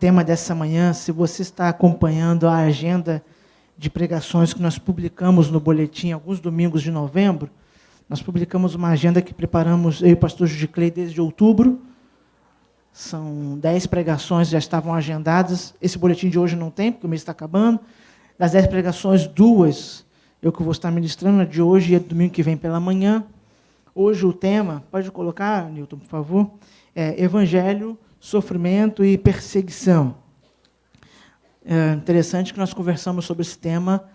tema dessa manhã, se você está acompanhando a agenda de pregações que nós publicamos no boletim, alguns domingos de novembro, nós publicamos uma agenda que preparamos, eu e o pastor Judiclei, desde outubro. São 10 pregações, já estavam agendadas. Esse boletim de hoje não tem, porque o mês está acabando. Das 10 pregações, 2 eu que vou estar ministrando, a de hoje e a domingo que vem pela manhã. Hoje o tema, pode colocar, Nilton, por favor, é Evangelho, Sofrimento e Perseguição. É interessante que nós conversamos sobre esse tema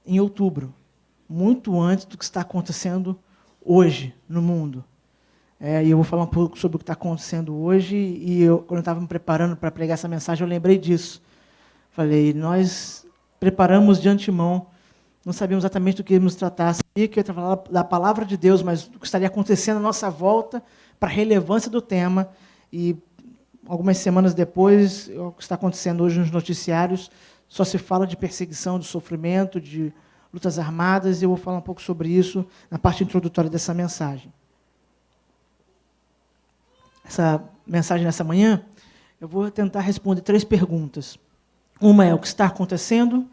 em outubro, muito antes do que está acontecendo hoje no mundo. E eu vou falar um pouco sobre o que está acontecendo hoje, e quando eu estava me preparando para pregar essa mensagem, eu lembrei disso. Falei, nós preparamos de antemão, não sabíamos exatamente do que íamos tratar, sabia que ia falar da palavra de Deus, mas do que estaria acontecendo à nossa volta, para a relevância do tema, e algumas semanas depois, o que está acontecendo hoje nos noticiários, só se fala de perseguição, de sofrimento, de lutas armadas, e eu vou falar um pouco sobre isso na parte introdutória dessa mensagem. Essa mensagem nessa manhã, eu vou tentar responder 3 perguntas. Uma é o que está acontecendo,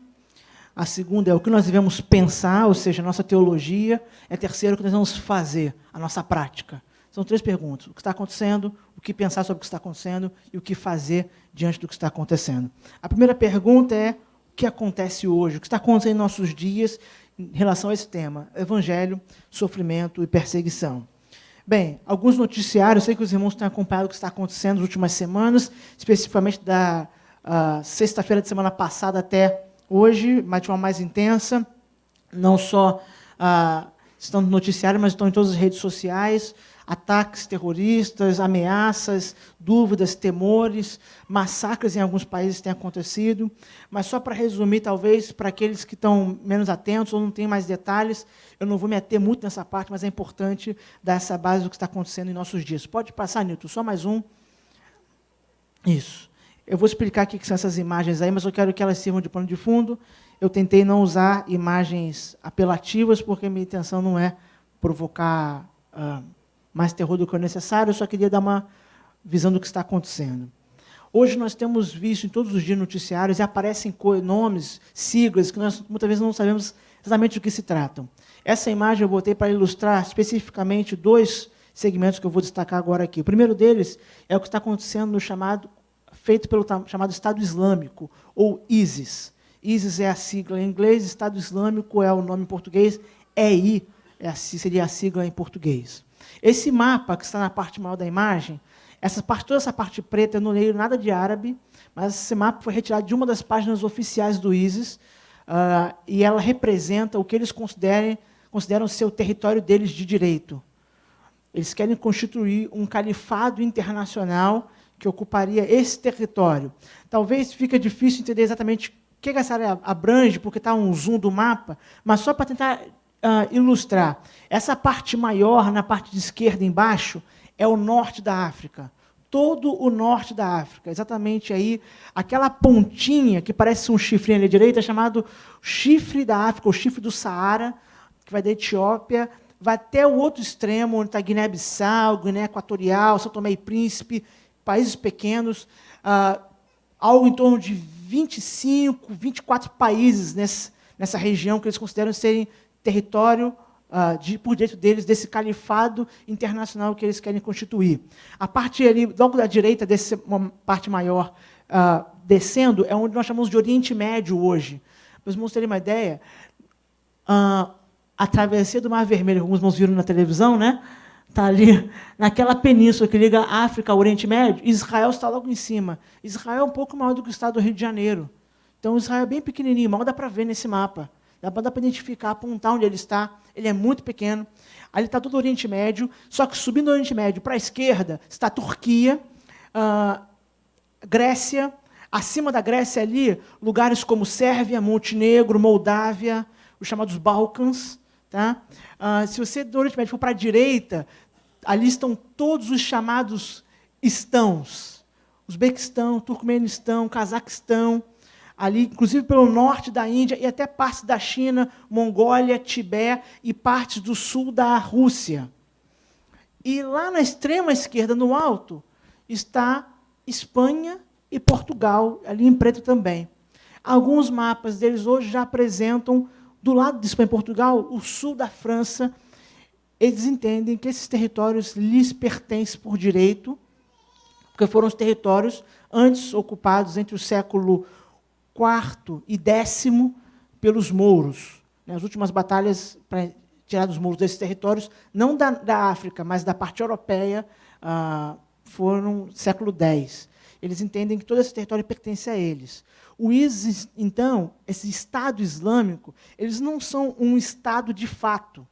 a segunda é o que nós devemos pensar, ou seja, a nossa teologia, e a terceira, o que nós vamos fazer, a nossa prática. São 3 perguntas, o que está acontecendo, o que pensar sobre o que está acontecendo e o que fazer diante do que está acontecendo. A primeira pergunta é o que acontece hoje, o que está acontecendo em nossos dias em relação a esse tema, Evangelho, Sofrimento e Perseguição. Bem, alguns noticiários, sei que os irmãos têm acompanhado o que está acontecendo nas últimas semanas, especificamente da sexta-feira de semana passada até hoje, mas de forma mais intensa, não só estão no noticiário, mas estão em todas as redes sociais, ataques terroristas, ameaças, dúvidas, temores, massacres em alguns países têm acontecido, mas só para resumir, talvez, para aqueles que estão menos atentos ou não têm mais detalhes, eu não vou me ater muito nessa parte, mas é importante dar essa base do que está acontecendo em nossos dias. Pode passar, Nilton, só mais um. Isso. Eu vou explicar o que são essas imagens aí, mas eu quero que elas sirvam de pano de fundo. Eu tentei não usar imagens apelativas, porque minha intenção não é provocar mais terror do que o necessário, eu só queria dar uma visão do que está acontecendo. Hoje nós temos visto em todos os dias noticiários, e aparecem nomes, siglas, que nós muitas vezes não sabemos exatamente do que se tratam. Essa imagem eu botei para ilustrar especificamente 2 segmentos que eu vou destacar agora aqui. O primeiro deles é o que está acontecendo no feito pelo chamado Estado Islâmico, ou ISIS. ISIS é a sigla em inglês, Estado Islâmico é o nome em português, EI seria a sigla em português. Esse mapa, que está na parte maior da imagem, toda essa parte preta, eu não leio nada de árabe, mas esse mapa foi retirado de uma das páginas oficiais do ISIS, e ela representa o que eles consideram ser o território deles de direito. Eles querem constituir um califado internacional que ocuparia esse território. Talvez fique difícil entender exatamente o que essa área abrange, porque está um zoom do mapa, mas só para tentar ilustrar. Essa parte maior, na parte de esquerda embaixo, é o norte da África. Todo o norte da África. Exatamente aí, aquela pontinha que parece um chifrinho ali à direita, é chamado chifre da África, ou chifre do Saara, que vai da Etiópia, vai até o outro extremo, onde está Guiné-Bissau, Guiné Equatorial, São Tomé e Príncipe, países pequenos, algo em torno de 25, 24 países nessa região que eles consideram serem território, por direito deles, desse califado internacional que eles querem constituir. A parte ali, logo da direita, dessa parte maior, descendo, é onde nós chamamos de Oriente Médio hoje. Para os irmãos terem uma ideia, a travessia do Mar Vermelho, como os irmãos viram na televisão, né? Está ali, naquela península que liga a África ao Oriente Médio, Israel está logo em cima. Israel é um pouco maior do que o estado do Rio de Janeiro. Então, Israel é bem pequenininho, mal dá para ver nesse mapa. Dá para identificar, apontar onde ele está. Ele é muito pequeno. Ali está todo o Oriente Médio, só que subindo o Oriente Médio para a esquerda está a Turquia, Grécia. Acima da Grécia ali, lugares como Sérvia, Montenegro, Moldávia, os chamados Balcãs. Tá? Se você do Oriente Médio for para a direita, ali estão todos os chamados estãos. Uzbequistão, Turcomenistão, Cazaquistão, ali, inclusive pelo norte da Índia e até partes da China, Mongólia, Tibete e partes do sul da Rússia. E lá na extrema esquerda, no alto, está Espanha e Portugal, ali em preto também. Alguns mapas deles hoje já apresentam, do lado de Espanha e Portugal, o sul da França. Eles entendem que esses territórios lhes pertencem por direito, porque foram os territórios antes ocupados entre o século IV e X pelos mouros. As últimas batalhas para tirar dos mouros desses territórios, não da África, mas da parte europeia, foram no século X. Eles entendem que todo esse território pertence a eles. O ISIS, então, esse Estado Islâmico, eles não são um Estado de fato.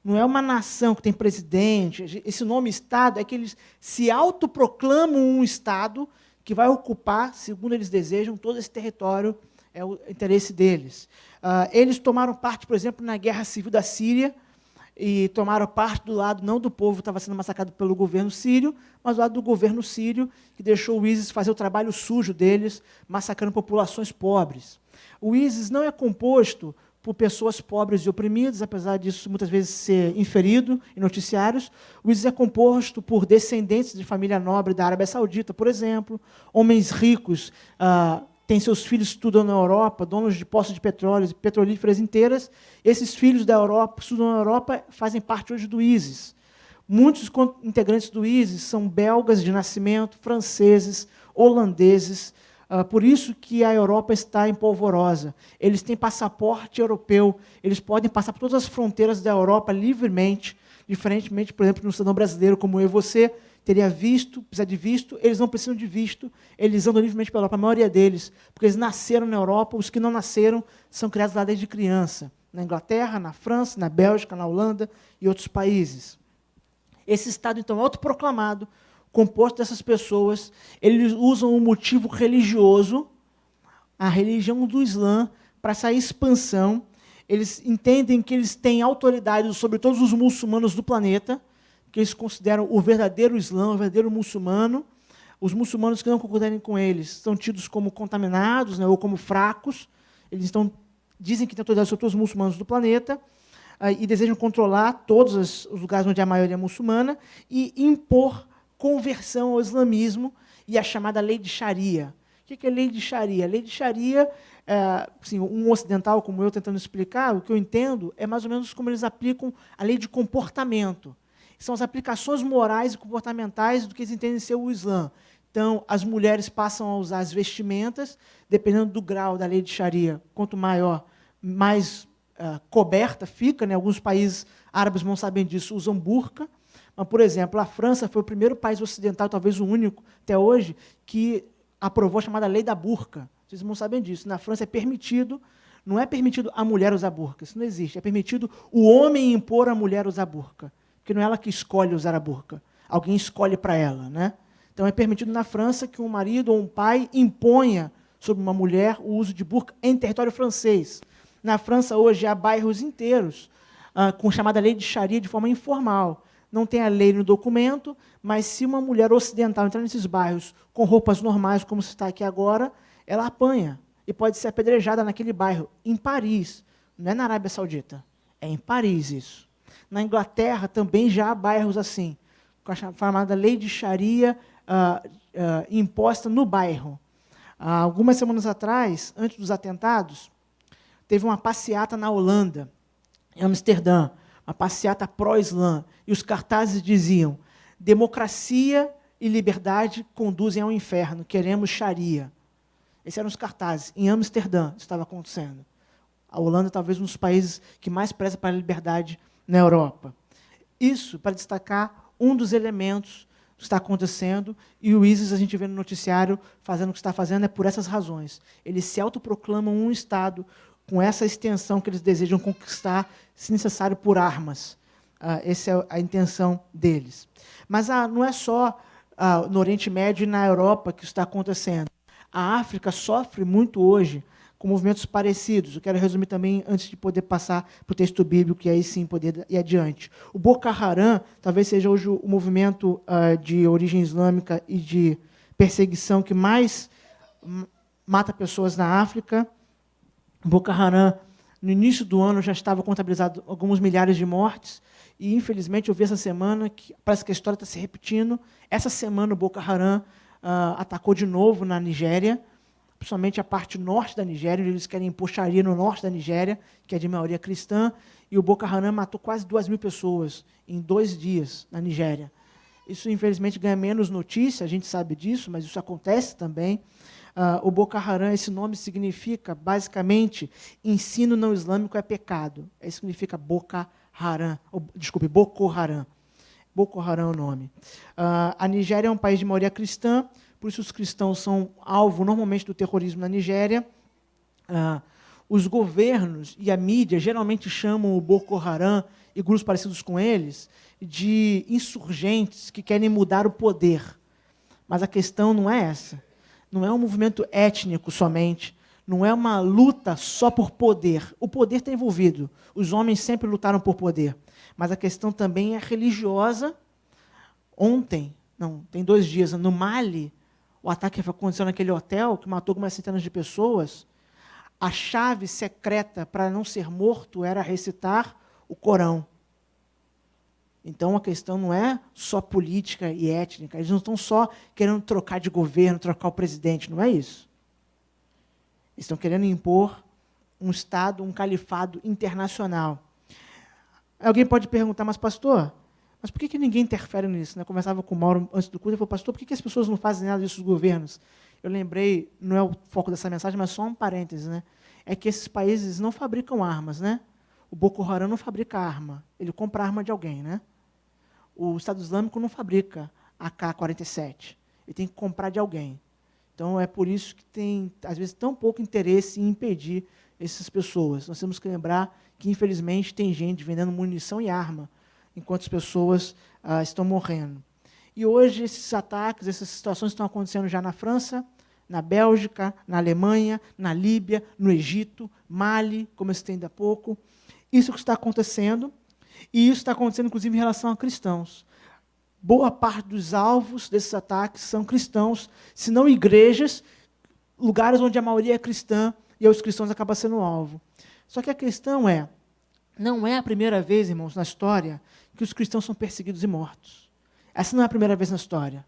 Não é uma nação que tem presidente. Esse nome Estado é que eles se autoproclamam um Estado que vai ocupar, segundo eles desejam, todo esse território, é o interesse deles. Eles tomaram parte, por exemplo, na Guerra Civil da Síria, e tomaram parte do lado, não do povo que estava sendo massacrado pelo governo sírio, mas do lado do governo sírio, que deixou o ISIS fazer o trabalho sujo deles, massacrando populações pobres. O ISIS não é composto por pessoas pobres e oprimidas, apesar disso muitas vezes ser inferido em noticiários. O ISIS é composto por descendentes de família nobre da Arábia Saudita, por exemplo, homens ricos, têm seus filhos que estudam na Europa, donos de poços de petróleo, petrolíferas inteiras. Esses filhos da Europa, estudam na Europa, fazem parte hoje do ISIS. Muitos integrantes do ISIS são belgas de nascimento, franceses, holandeses. Por isso que a Europa está empolvorosa. Eles têm passaporte europeu, eles podem passar por todas as fronteiras da Europa livremente, diferentemente, por exemplo, de um cidadão brasileiro como eu e você, teria visto, precisa de visto, eles não precisam de visto, eles andam livremente pela Europa, a maioria deles, porque eles nasceram na Europa, os que não nasceram são criados lá desde criança, na Inglaterra, na França, na Bélgica, na Holanda e outros países. Esse Estado, então, autoproclamado, composto dessas pessoas, eles usam o motivo religioso, a religião do Islã, para essa expansão. Eles entendem que eles têm autoridade sobre todos os muçulmanos do planeta, que eles consideram o verdadeiro Islã, o verdadeiro muçulmano. Os muçulmanos que não concordarem com eles são tidos como contaminados, ou como fracos. Eles dizem que têm autoridade sobre todos os muçulmanos do planeta e desejam controlar todos os lugares onde há a maioria muçulmana e impor conversão ao islamismo e a chamada lei de Sharia. O que é lei de Sharia? A lei de Sharia, assim, um ocidental como eu tentando explicar, o que eu entendo é mais ou menos como eles aplicam a lei de comportamento. São as aplicações morais e comportamentais do que eles entendem ser o Islã. Então, as mulheres passam a usar as vestimentas, dependendo do grau da lei de Sharia. Quanto maior, mais coberta fica. Né? Alguns países árabes não sabem disso, usam burca. Mas, por exemplo, a França foi o primeiro país ocidental, talvez o único até hoje, que aprovou a chamada lei da burca. Vocês não sabem disso. Na França é permitido, não é permitido a mulher usar burca, isso não existe. É permitido o homem impor à mulher usar burca. Porque não é ela que escolhe usar a burca. Alguém escolhe para ela. Né? Então, é permitido na França que um marido ou um pai imponha sobre uma mulher o uso de burca em território francês. Na França, hoje, há bairros inteiros com a chamada lei de Sharia de forma informal. Não tem a lei no documento, mas se uma mulher ocidental entrar nesses bairros com roupas normais, como se está aqui agora, ela apanha e pode ser apedrejada naquele bairro. Em Paris, não é na Arábia Saudita, é em Paris isso. Na Inglaterra também já há bairros assim, com a chamada lei de Sharia imposta no bairro. Algumas semanas atrás, antes dos atentados, teve uma passeata na Holanda, em Amsterdã, uma passeata pró-Islã, e os cartazes diziam: democracia e liberdade conduzem ao inferno, queremos Sharia. Esses eram os cartazes. Em Amsterdã isso estava acontecendo. A Holanda, talvez, um dos países que mais preza para a liberdade na Europa. Isso para destacar um dos elementos que está acontecendo, e o ISIS, a gente vê no noticiário, fazendo o que está fazendo, é por essas razões. Eles se autoproclamam um Estado com essa extensão que eles desejam conquistar, se necessário, por armas. Essa é a intenção deles. Mas não é só no Oriente Médio e na Europa que isso está acontecendo. A África sofre muito hoje com movimentos parecidos. Eu quero resumir também, antes de poder passar para o texto bíblico, e aí sim poder ir adiante. O Boko Haram talvez seja hoje o movimento de origem islâmica e de perseguição que mais mata pessoas na África. O Boko Haram, no início do ano, já estava contabilizado alguns milhares de mortes, e, infelizmente, eu vi essa semana, que parece que a história está se repetindo. Essa semana, o Boko Haram atacou de novo na Nigéria, principalmente a parte norte da Nigéria, onde eles querem impor Sharia no norte da Nigéria, que é de maioria cristã, e o Boko Haram matou quase 2.000 pessoas em 2 dias na Nigéria. Isso, infelizmente, ganha menos notícia, a gente sabe disso, mas isso acontece também. O Boko Haram, esse nome significa, basicamente, ensino não islâmico é pecado. Isso significa Boko Haram. Boko Haram. Boko Haram é o nome. A Nigéria é um país de maioria cristã, por isso os cristãos são alvo, normalmente, do terrorismo na Nigéria. Os governos e a mídia geralmente chamam o Boko Haram e grupos parecidos com eles de insurgentes que querem mudar o poder. Mas a questão não é essa. Não é um movimento étnico somente, não é uma luta só por poder. O poder está envolvido. Os homens sempre lutaram por poder. Mas a questão também é religiosa. Ontem, não, tem 2 dias, no Mali, o ataque que aconteceu naquele hotel, que matou algumas centenas de pessoas, a chave secreta para não ser morto era recitar o Corão. Então, a questão não é só política e étnica. Eles não estão só querendo trocar de governo, trocar o presidente. Não é isso. Eles estão querendo impor um Estado, um califado internacional. Alguém pode perguntar, mas pastor, mas por que ninguém interfere nisso? Eu conversava com o Mauro antes do culto e falei, pastor, por que as pessoas não fazem nada disso, os governos? Eu lembrei, não é o foco dessa mensagem, mas só um parêntese, né? É que esses países não fabricam armas, né? O Boko Haram não fabrica arma. Ele compra arma de alguém, né? O Estado Islâmico não fabrica AK-47. Ele tem que comprar de alguém. Então, é por isso que tem, às vezes, tão pouco interesse em impedir essas pessoas. Nós temos que lembrar que, infelizmente, tem gente vendendo munição e arma, enquanto as pessoas estão morrendo. E hoje, esses ataques, essas situações estão acontecendo já na França, na Bélgica, na Alemanha, na Líbia, no Egito, Mali, como eu citei ainda há pouco. Isso que está acontecendo. E isso está acontecendo, inclusive, em relação a cristãos. Boa parte dos alvos desses ataques são cristãos, se não igrejas, lugares onde a maioria é cristã, e os cristãos acabam sendo alvo. Só que a questão não é a primeira vez, irmãos, na história, que os cristãos são perseguidos e mortos. Essa não é a primeira vez na história.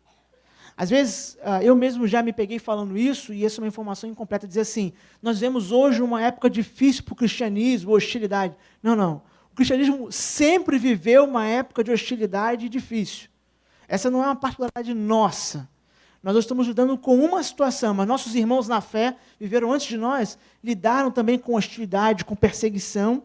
Às vezes, eu mesmo já me peguei falando isso, e essa é uma informação incompleta, dizer assim, nós vemos hoje uma época difícil para o cristianismo, hostilidade. Não. O cristianismo sempre viveu uma época de hostilidade difícil. Essa não é uma particularidade nossa. Nós estamos lidando com uma situação, mas nossos irmãos na fé viveram antes de nós, lidaram também com hostilidade, com perseguição,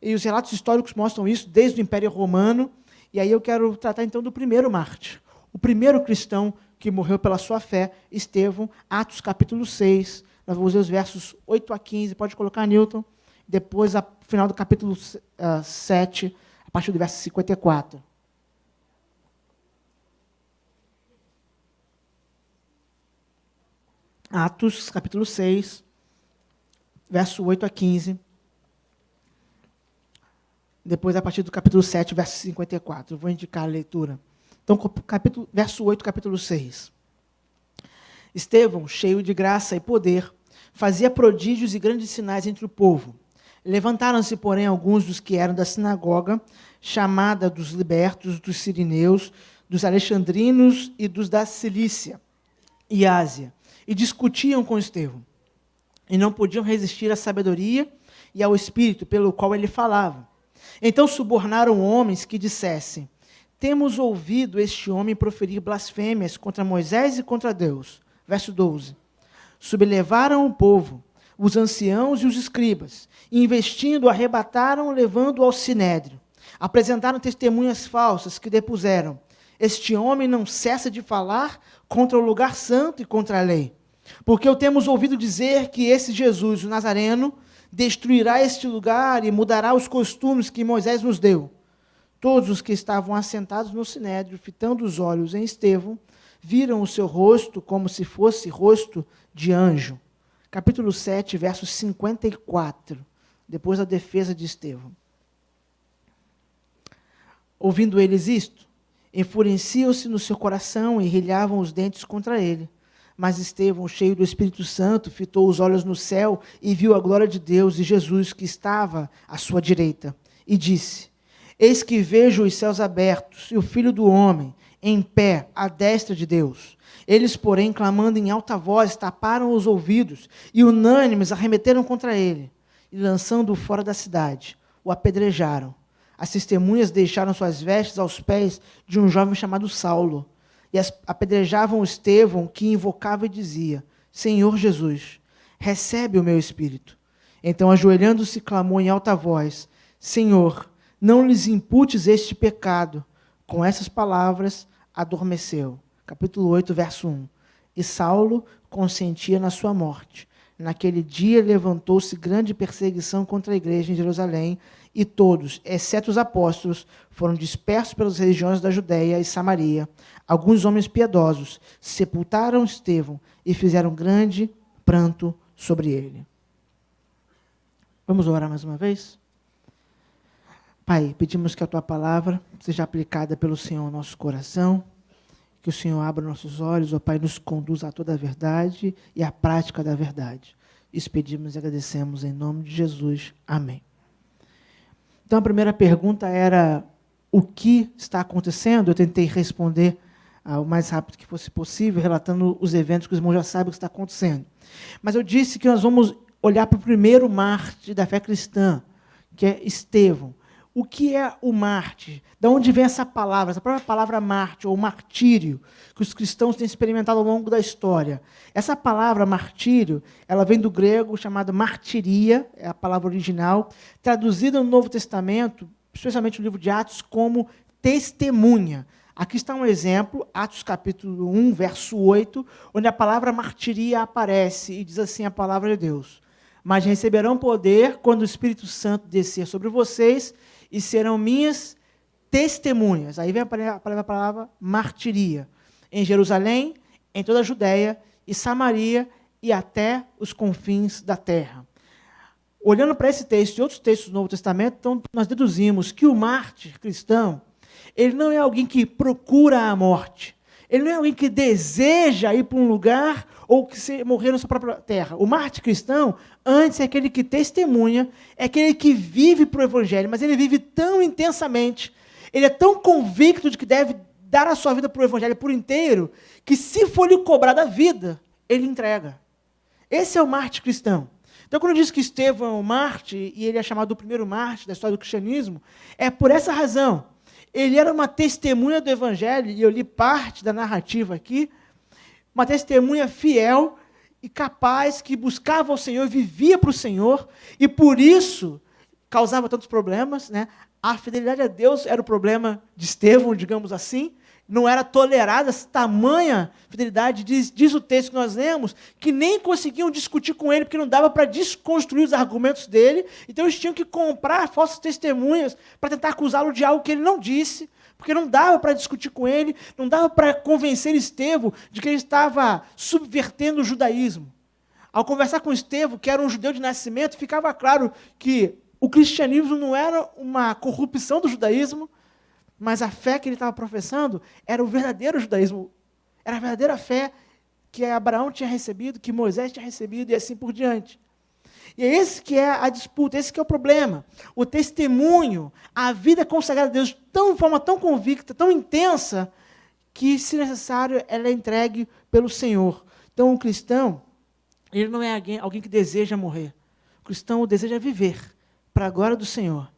e os relatos históricos mostram isso desde o Império Romano, e aí eu quero tratar então do primeiro mártir, o primeiro cristão que morreu pela sua fé, Estevão, Atos capítulo 6, nós vamos ler os versos 8 a 15, pode colocar, Newton, depois, no final do capítulo 7, a partir do verso 54. Atos, capítulo 6, verso 8 a 15. Depois, a partir do capítulo 7, verso 54. Eu vou indicar a leitura. Então, verso 8, capítulo 6. Estevão, cheio de graça e poder, fazia prodígios e grandes sinais entre o povo. Levantaram-se, porém, alguns dos que eram da sinagoga, chamada dos libertos, dos sirineus, dos alexandrinos e dos da Cilícia e Ásia, e discutiam com Estevão. E não podiam resistir à sabedoria e ao espírito pelo qual ele falava. Então subornaram homens que dissessem, temos ouvido este homem proferir blasfêmias contra Moisés e contra Deus. Verso 12. Sublevaram o povo, os anciãos e os escribas, e investindo, arrebataram, levando-o ao sinédrio. Apresentaram testemunhas falsas que depuseram, este homem não cessa de falar contra o lugar santo e contra a lei. Porque o temos ouvido dizer que esse Jesus, o Nazareno, destruirá este lugar e mudará os costumes que Moisés nos deu. Todos os que estavam assentados no sinédrio, fitando os olhos em Estevão, viram o seu rosto como se fosse rosto de anjo. Capítulo 7, verso 54, depois da defesa de Estevão. Ouvindo eles isto, enfureciam-se no seu coração e rilhavam os dentes contra ele. Mas Estevão, cheio do Espírito Santo, fitou os olhos no céu e viu a glória de Deus e Jesus que estava à sua direita. E disse, eis que vejo os céus abertos e o Filho do Homem, em pé à destra de Deus. Eles, porém, clamando em alta voz, taparam os ouvidos e, unânimes, arremeteram contra ele e, lançando-o fora da cidade, o apedrejaram. As testemunhas deixaram suas vestes aos pés de um jovem chamado Saulo e apedrejavam Estevão, que invocava e dizia: Senhor Jesus, recebe o meu espírito. Então, ajoelhando-se, clamou em alta voz: Senhor, não lhes imputes este pecado. Com essas palavras, adormeceu. Capítulo 8, verso 1. E Saulo consentia na sua morte. Naquele dia levantou-se grande perseguição contra a igreja em Jerusalém, e todos, exceto os apóstolos, foram dispersos pelas regiões da Judéia e Samaria. Alguns homens piedosos sepultaram Estevão e fizeram grande pranto sobre ele. Vamos orar mais uma vez? Pai, pedimos que a Tua palavra seja aplicada pelo Senhor ao nosso coração, que o Senhor abra nossos olhos, ó Pai, nos conduza a toda a verdade e à prática da verdade. Isso pedimos e agradecemos em nome de Jesus. Amém. Então, a primeira pergunta era: o que está acontecendo? Eu tentei responder o mais rápido que fosse possível, relatando os eventos que os irmãos já sabem o que está acontecendo. Mas eu disse que nós vamos olhar para o primeiro mártir da fé cristã, que é Estevão. O que é o mártir? De onde vem essa palavra? Essa própria palavra mártir, ou martírio, que os cristãos têm experimentado ao longo da história. Essa palavra martírio, ela vem do grego chamado martiria, é a palavra original, traduzida no Novo Testamento, especialmente no livro de Atos, como testemunha. Aqui está um exemplo, Atos capítulo 1, verso 8, onde a palavra martiria aparece e diz assim a palavra de Deus: Mas receberão poder quando o Espírito Santo descer sobre vocês e serão minhas testemunhas. Aí vem a palavra martiria. Em Jerusalém, em toda a Judéia e Samaria e até os confins da terra. Olhando para esse texto e outros textos do Novo Testamento, então, nós deduzimos que o mártir cristão, ele não é alguém que procura a morte. Ele não é alguém que deseja ir para um lugar ou que morrer na sua própria terra. O mártir cristão, antes, é aquele que testemunha, é aquele que vive para o Evangelho, mas ele vive tão intensamente, ele é tão convicto de que deve dar a sua vida para o Evangelho por inteiro, que se for lhe cobrar da vida, ele entrega. Esse é o mártir cristão. Então, quando eu disse que Estevão é um mártir, e ele é chamado o primeiro mártir da história do cristianismo, é por essa razão. Ele era uma testemunha do Evangelho, e eu li parte da narrativa aqui, uma testemunha fiel e capaz, que buscava o Senhor, vivia para o Senhor, e por isso causava tantos problemas, né? A fidelidade a Deus era o problema de Estevão, digamos assim, não era tolerada essa tamanha fidelidade, diz o texto que nós lemos, que nem conseguiam discutir com ele, porque não dava para desconstruir os argumentos dele, então eles tinham que comprar falsas testemunhas para tentar acusá-lo de algo que ele não disse, porque não dava para discutir com ele, não dava para convencer Estevão de que ele estava subvertendo o judaísmo. Ao conversar com Estevão, que era um judeu de nascimento, ficava claro que o cristianismo não era uma corrupção do judaísmo, mas a fé que ele estava professando era o verdadeiro judaísmo, era a verdadeira fé que Abraão tinha recebido, que Moisés tinha recebido, e assim por diante. E é esse que é a disputa, esse que é o problema. O testemunho, a vida consagrada a Deus de forma tão convicta, tão intensa, que, se necessário, ela é entregue pelo Senhor. Então, o cristão, ele não é alguém que deseja morrer. O cristão deseja viver para a glória do Senhor.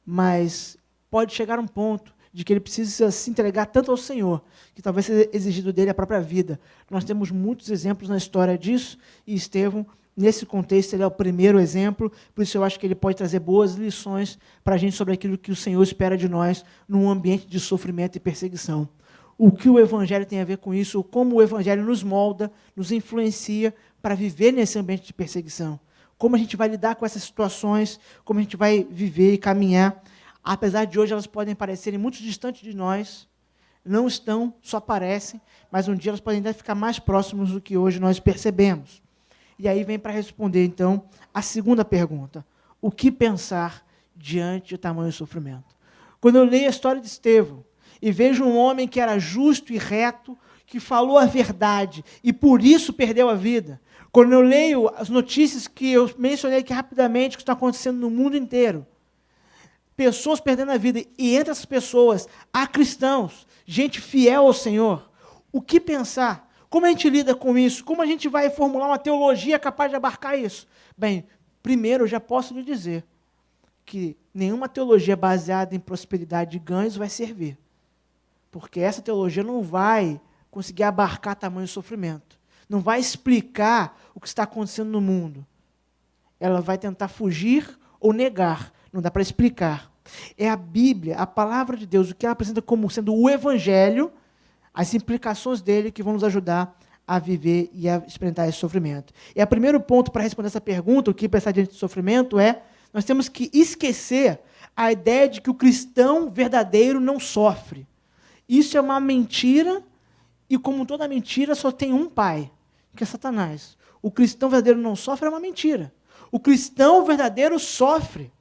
Mas pode chegar um ponto de que ele precisa se entregar tanto ao Senhor, que talvez seja exigido dele a própria vida. Nós temos muitos exemplos na história disso, e Estevão, nesse contexto, ele é o primeiro exemplo, por isso eu acho que ele pode trazer boas lições para a gente sobre aquilo que o Senhor espera de nós num ambiente de sofrimento e perseguição. O que o Evangelho tem a ver com isso, como o Evangelho nos molda, nos influencia para viver nesse ambiente de perseguição. Como a gente vai lidar com essas situações, como a gente vai viver e caminhar. Apesar de hoje elas podem parecerem muito distantes de nós, não estão, só parecem, mas um dia elas podem até ficar mais próximas do que hoje nós percebemos. E aí vem para responder, então, a segunda pergunta: o que pensar diante do tamanho sofrimento? Quando eu leio a história de Estevão e vejo um homem que era justo e reto, que falou a verdade e por isso perdeu a vida, quando eu leio as notícias que eu mencionei aqui rapidamente, que estão acontecendo no mundo inteiro, pessoas perdendo a vida, e entre essas pessoas há cristãos, gente fiel ao Senhor. O que pensar? Como a gente lida com isso? Como a gente vai formular uma teologia capaz de abarcar isso? Bem, primeiro eu já posso lhe dizer que nenhuma teologia baseada em prosperidade e ganhos vai servir. Porque essa teologia não vai conseguir abarcar tamanho sofrimento. Não vai explicar o que está acontecendo no mundo. Ela vai tentar fugir ou negar. Não dá para explicar. É a Bíblia, a palavra de Deus, o que ela apresenta como sendo o Evangelho, as implicações dele que vão nos ajudar a viver e a experimentar esse sofrimento. E o primeiro ponto para responder essa pergunta, o que pensar diante do sofrimento, é nós temos que esquecer a ideia de que o cristão verdadeiro não sofre. Isso é uma mentira, e como toda mentira, só tem um pai, que é Satanás. O cristão verdadeiro não sofre é uma mentira. O cristão verdadeiro sofre.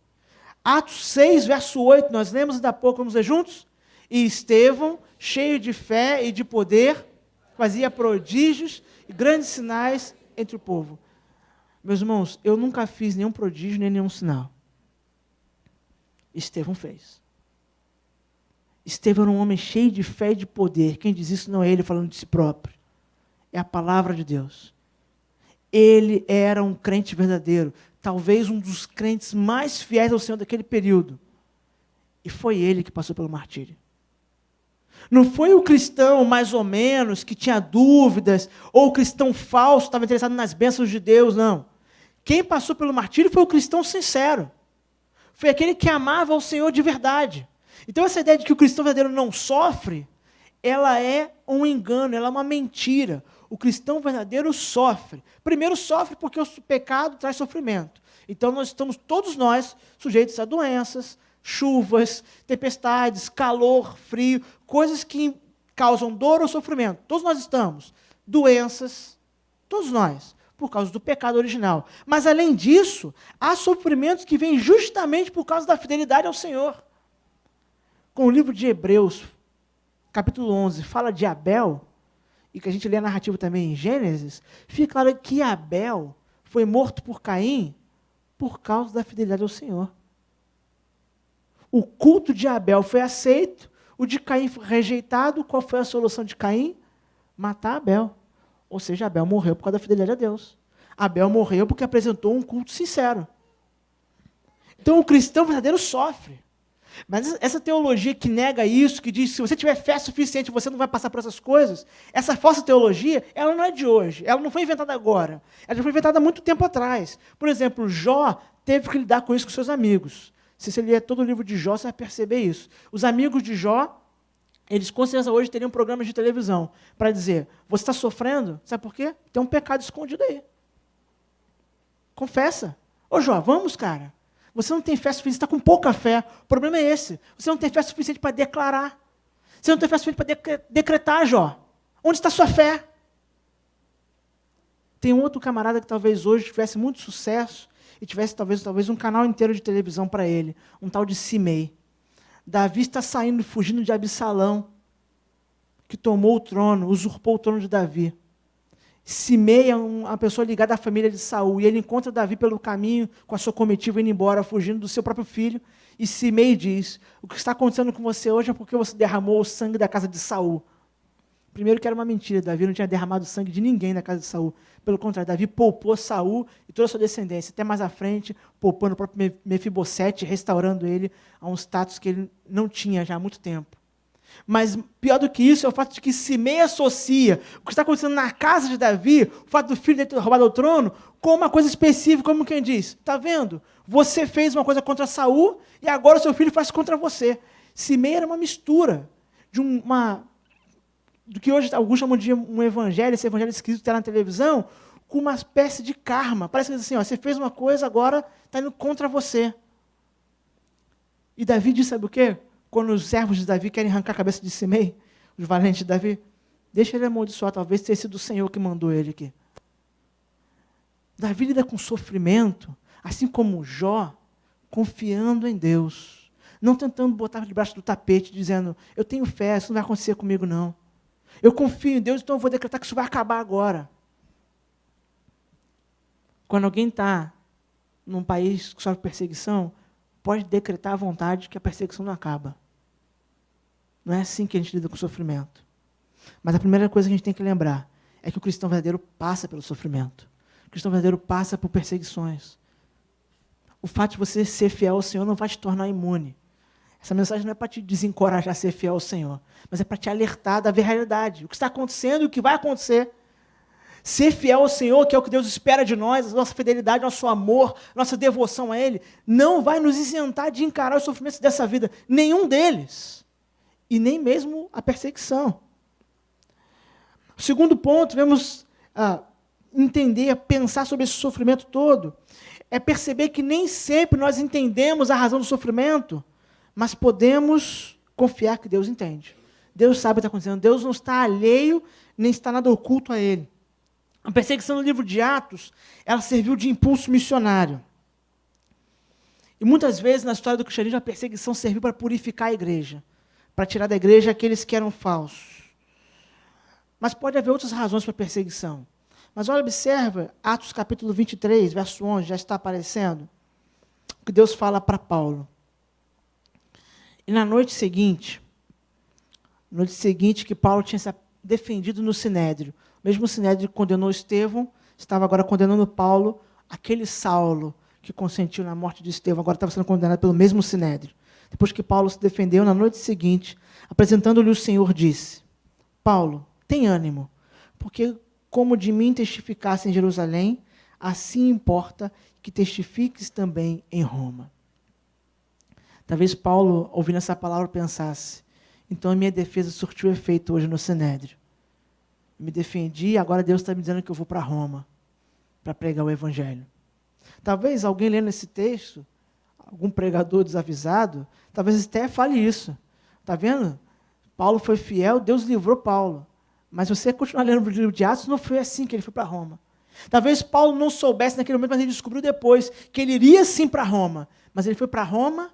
Atos 6, verso 8, nós lemos ainda há pouco, vamos ler juntos? E Estevão, cheio de fé e de poder, fazia prodígios e grandes sinais entre o povo. Meus irmãos, eu nunca fiz nenhum prodígio nem nenhum sinal. Estevão fez. Estevão era um homem cheio de fé e de poder. Quem diz isso não é ele falando de si próprio. É a palavra de Deus. Ele era um crente verdadeiro. Talvez um dos crentes mais fiéis ao Senhor daquele período. E foi ele que passou pelo martírio. Não foi o cristão, mais ou menos, que tinha dúvidas, ou o cristão falso, estava interessado nas bênçãos de Deus, não. Quem passou pelo martírio foi o cristão sincero. Foi aquele que amava o Senhor de verdade. Então, essa ideia de que o cristão verdadeiro não sofre, ela é um engano, ela é uma mentira. O cristão verdadeiro sofre. Primeiro sofre porque o pecado traz sofrimento. Então, todos nós, sujeitos a doenças, chuvas, tempestades, calor, frio, coisas que causam dor ou sofrimento. Todos nós estamos. Doenças, todos nós, por causa do pecado original. Mas, além disso, há sofrimentos que vêm justamente por causa da fidelidade ao Senhor. Com o livro de Hebreus, capítulo 11, fala de Abel, e que a gente lê a narrativa também em Gênesis, fica claro que Abel foi morto por Caim por causa da fidelidade ao Senhor. O culto de Abel foi aceito, o de Caim foi rejeitado. Qual foi a solução de Caim? Matar Abel. Ou seja, Abel morreu por causa da fidelidade a Deus. Abel morreu porque apresentou um culto sincero. Então o cristão verdadeiro sofre. Mas essa teologia que nega isso, que diz que se você tiver fé suficiente, você não vai passar por essas coisas, essa falsa teologia, ela não é de hoje, ela não foi inventada agora. Ela já foi inventada há muito tempo atrás. Por exemplo, Jó teve que lidar com isso com seus amigos. Se você ler todo o livro de Jó, você vai perceber isso. Os amigos de Jó, eles com certeza hoje teriam programas de televisão para dizer, você está sofrendo? Sabe por quê? Tem um pecado escondido aí. Confessa. Ô Jó, vamos, cara. Você não tem fé suficiente, você está com pouca fé. O problema é esse. Você não tem fé suficiente para declarar. Você não tem fé suficiente para decretar, Jó. Onde está a sua fé? Tem um outro camarada que talvez hoje tivesse muito sucesso e tivesse talvez um canal inteiro de televisão para ele. Um tal de Simei. Davi está saindo, fugindo de Absalão, que tomou o trono, usurpou o trono de Davi. Simei é uma pessoa ligada à família de Saul, e ele encontra Davi pelo caminho, com a sua comitiva indo embora, fugindo do seu próprio filho, e Simei diz, o que está acontecendo com você hoje é porque você derramou o sangue da casa de Saul. Primeiro que era uma mentira, Davi não tinha derramado sangue de ninguém na casa de Saul, pelo contrário, Davi poupou Saul e toda a sua descendência, até mais à frente, poupando o próprio Mefibosete, restaurando ele a um status que ele não tinha já há muito tempo. Mas pior do que isso é o fato de que Simei associa o que está acontecendo na casa de Davi, o fato do filho dele ter roubado o trono, com uma coisa específica, como quem diz, está vendo? Você fez uma coisa contra Saul e agora o seu filho faz contra você. Simei era uma mistura do que hoje alguns chamam de um evangelho, esse evangelho escrito que está na televisão, com uma espécie de karma. Parece que diz assim, ó, você fez uma coisa, agora está indo contra você. E Davi diz, sabe o quê? Quando os servos de Davi querem arrancar a cabeça de Simei, os valentes de Davi, deixa ele amaldiçoar, talvez tenha sido o Senhor que mandou ele aqui. Davi lida com sofrimento, assim como Jó, confiando em Deus, não tentando botar debaixo do tapete, dizendo, eu tenho fé, isso não vai acontecer comigo não. Eu confio em Deus, então eu vou decretar que isso vai acabar agora. Quando alguém está num país que sofre perseguição, pode decretar à vontade que a perseguição não acaba. Não é assim que a gente lida com o sofrimento. Mas a primeira coisa que a gente tem que lembrar é que o cristão verdadeiro passa pelo sofrimento. O cristão verdadeiro passa por perseguições. O fato de você ser fiel ao Senhor não vai te tornar imune. Essa mensagem não é para te desencorajar a ser fiel ao Senhor, mas é para te alertar da realidade, o que está acontecendo e o que vai acontecer. Ser fiel ao Senhor, que é o que Deus espera de nós, a nossa fidelidade, nosso amor, nossa devoção a Ele, não vai nos isentar de encarar os sofrimentos dessa vida, nenhum deles, e nem mesmo a perseguição. O segundo ponto, devemos entender, pensar sobre esse sofrimento todo, é perceber que nem sempre nós entendemos a razão do sofrimento, mas podemos confiar que Deus entende. Deus sabe o que está acontecendo. Deus não está alheio, nem está nada oculto a Ele. A perseguição no livro de Atos, ela serviu de impulso missionário. E muitas vezes, na história do cristianismo, a perseguição serviu para purificar a igreja, para tirar da igreja aqueles que eram falsos. Mas pode haver outras razões para a perseguição. Mas olha, observa, Atos capítulo 23, verso 11, já está aparecendo, o que Deus fala para Paulo. E na noite seguinte que Paulo tinha se defendido no Sinédrio, o mesmo Sinédrio que condenou Estevão, estava agora condenando Paulo, aquele Saulo que consentiu na morte de Estevão, agora estava sendo condenado pelo mesmo Sinédrio. Depois que Paulo se defendeu, na noite seguinte, apresentando-lhe o Senhor, disse: Paulo, tem ânimo, porque como de mim testificasse em Jerusalém, assim importa que testifiques também em Roma. Talvez Paulo, ouvindo essa palavra, pensasse: então a minha defesa surtiu efeito hoje no Sinédrio. Me defendi, agora Deus está me dizendo que eu vou para Roma para pregar o Evangelho. Talvez alguém lendo esse texto, algum pregador desavisado, talvez até fale isso. Está vendo? Paulo foi fiel, Deus livrou Paulo. Mas se você continuar lendo o livro de Atos, não foi assim que ele foi para Roma. Talvez Paulo não soubesse naquele momento, mas ele descobriu depois que ele iria sim para Roma. Mas ele foi para Roma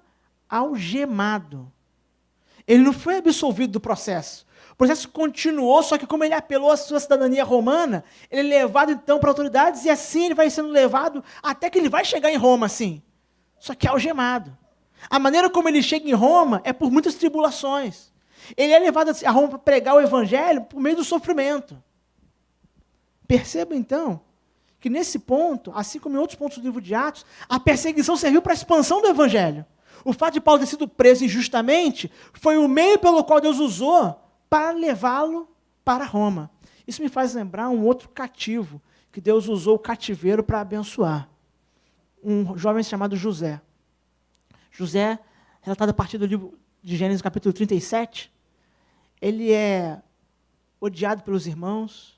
algemado. Ele não foi absolvido do processo. O processo continuou, só que como ele apelou à sua cidadania romana, ele é levado então para autoridades e assim ele vai sendo levado até que ele vai chegar em Roma, sim. Só que algemado. A maneira como ele chega em Roma é por muitas tribulações. Ele é levado a Roma para pregar o Evangelho por meio do sofrimento. Perceba então que nesse ponto, assim como em outros pontos do livro de Atos, a perseguição serviu para a expansão do Evangelho. O fato de Paulo ter sido preso injustamente foi o meio pelo qual Deus usou para levá-lo para Roma. Isso me faz lembrar um outro cativo, que Deus usou o cativeiro para abençoar. Um jovem chamado José. José, relatado a partir do livro de Gênesis, capítulo 37, ele é odiado pelos irmãos,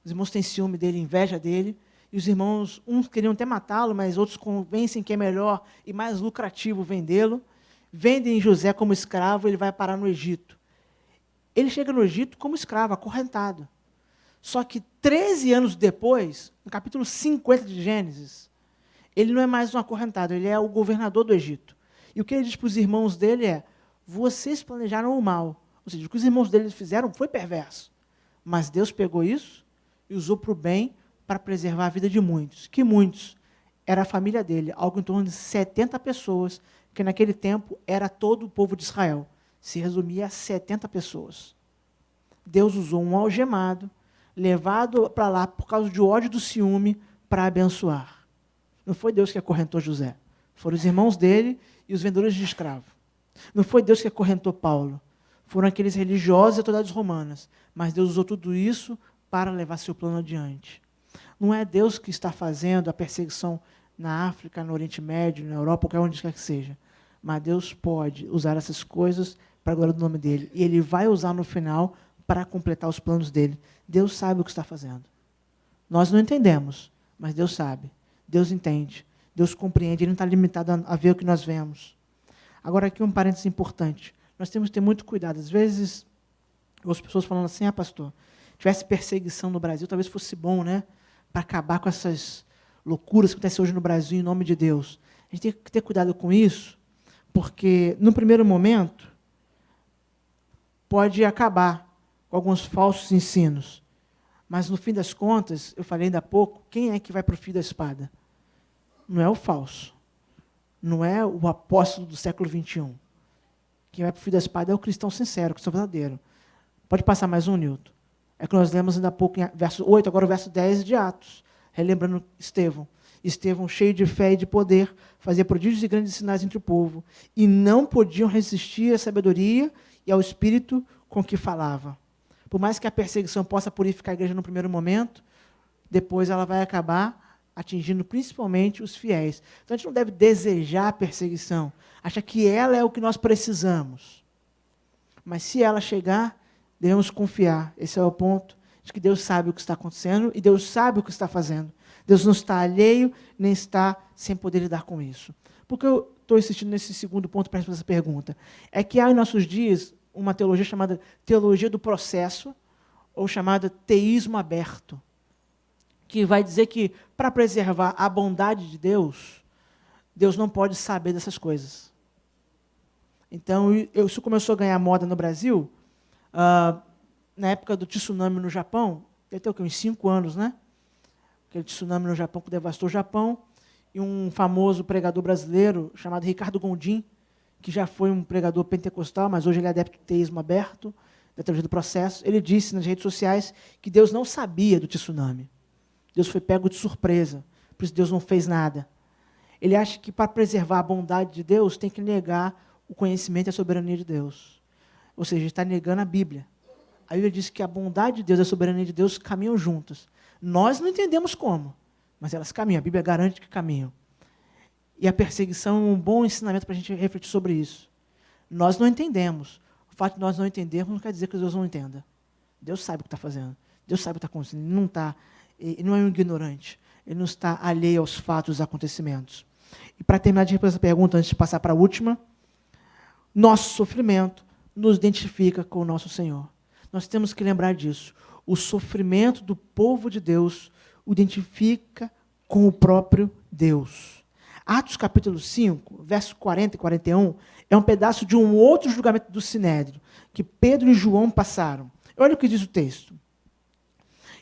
os irmãos têm ciúme dele, inveja dele, e os irmãos, uns queriam até matá-lo, mas outros convencem que é melhor e mais lucrativo vendê-lo. Vendem José como escravo, ele vai parar no Egito. Ele chega no Egito como escravo, acorrentado. Só que 13 anos depois, no capítulo 50 de Gênesis, ele não é mais um acorrentado, ele é o governador do Egito. E o que ele diz para os irmãos dele é: vocês planejaram o mal. Ou seja, o que os irmãos dele fizeram foi perverso. Mas Deus pegou isso e usou para o bem, para preservar a vida de muitos. Que muitos? Era a família dele, algo em torno de 70 pessoas, que naquele tempo era todo o povo de Israel. Se resumia a 70 pessoas. Deus usou um algemado, levado para lá por causa de ódio do ciúme, para abençoar. Não foi Deus que acorrentou José. Foram os irmãos dele e os vendedores de escravo. Não foi Deus que acorrentou Paulo. Foram aqueles religiosos e autoridades romanas. Mas Deus usou tudo isso para levar seu plano adiante. Não é Deus que está fazendo a perseguição na África, no Oriente Médio, na Europa, qualquer onde quer que seja. Mas Deus pode usar essas coisas para a glória do nome dele. E ele vai usar no final para completar os planos dele. Deus sabe o que está fazendo. Nós não entendemos, mas Deus sabe. Deus entende. Deus compreende. Ele não está limitado a ver o que nós vemos. Agora, aqui um parênteses importante. Nós temos que ter muito cuidado. Às vezes, as pessoas falando assim: pastor, tivesse perseguição no Brasil, talvez fosse bom, né? Para acabar com essas loucuras que acontecem hoje no Brasil, em nome de Deus. A gente tem que ter cuidado com isso, porque, no primeiro momento, pode acabar com alguns falsos ensinos. Mas, no fim das contas, eu falei ainda há pouco, quem é que vai para o fio da espada? Não é o falso. não é o apóstolo do século XXI. Quem vai para o fio da espada é o cristão sincero, o cristão verdadeiro. Pode passar mais um, Nilton. É que nós lemos ainda há pouco, em verso 8, agora o verso 10 de Atos. Relembrando Estevão. Estevão, cheio de fé e de poder, fazia prodígios e grandes sinais entre o povo. E não podiam resistir à sabedoria e ao espírito com que falava. Por mais que a perseguição possa purificar a igreja no primeiro momento, depois ela vai acabar atingindo principalmente os fiéis. Então a gente não deve desejar a perseguição, achar que ela é o que nós precisamos. Mas se ela chegar, devemos confiar. Esse é o ponto, de que Deus sabe o que está acontecendo e Deus sabe o que está fazendo. Deus não está alheio, nem está sem poder lidar com isso. Por que eu estou insistindo nesse segundo ponto para responder essa pergunta? É que há em nossos dias uma teologia chamada teologia do processo, ou chamada teísmo aberto, que vai dizer que, para preservar a bondade de Deus, Deus não pode saber dessas coisas. Então, isso começou a ganhar moda no Brasil, na época do tsunami no Japão, deve ter uns 5 anos, né? Aquele tsunami no Japão que devastou o Japão, e um famoso pregador brasileiro chamado Ricardo Gondim, que já foi um pregador pentecostal, mas hoje ele é adepto do teísmo aberto, da teologia do processo, ele disse nas redes sociais que Deus não sabia do tsunami. Deus foi pego de surpresa, por isso Deus não fez nada. Ele acha que para preservar a bondade de Deus, tem que negar o conhecimento e a soberania de Deus. Ou seja, ele está negando a Bíblia. A Bíblia diz que a bondade de Deus e a soberania de Deus caminham juntas. Nós não entendemos como, mas elas caminham. A Bíblia garante que caminham. E a perseguição é um bom ensinamento para a gente refletir sobre isso. Nós não entendemos. O fato de nós não entendermos não quer dizer que Deus não entenda. Deus sabe o que está fazendo. Deus sabe o que está acontecendo. Ele não é um ignorante. Ele não está alheio aos fatos, aos acontecimentos. E para terminar de responder essa pergunta, antes de passar para a última, nosso sofrimento nos identifica com o nosso Senhor. Nós temos que lembrar disso. O sofrimento do povo de Deus o identifica com o próprio Deus. Atos capítulo 5, verso 40 e 41, é um pedaço de um outro julgamento do Sinédrio, que Pedro e João passaram. Olha o que diz o texto.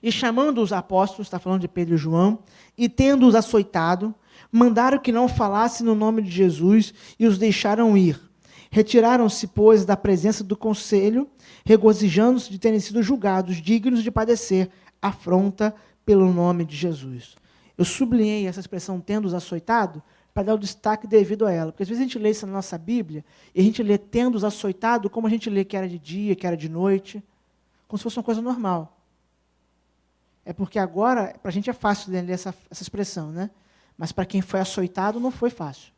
E chamando os apóstolos, está falando de Pedro e João, e tendo-os açoitado, mandaram que não falassem no nome de Jesus e os deixaram ir. Retiraram-se, pois, da presença do conselho, regozijando-se de terem sido julgados dignos de padecer afronta pelo nome de Jesus. Eu sublinhei essa expressão, tendo-os açoitado, para dar o destaque devido a ela. Porque às vezes a gente lê isso na nossa Bíblia, e a gente lê tendo-os açoitado, como a gente lê que era de dia, que era de noite, como se fosse uma coisa normal. É porque agora, para a gente é fácil ler essa expressão, né? Mas para quem foi açoitado, não foi fácil.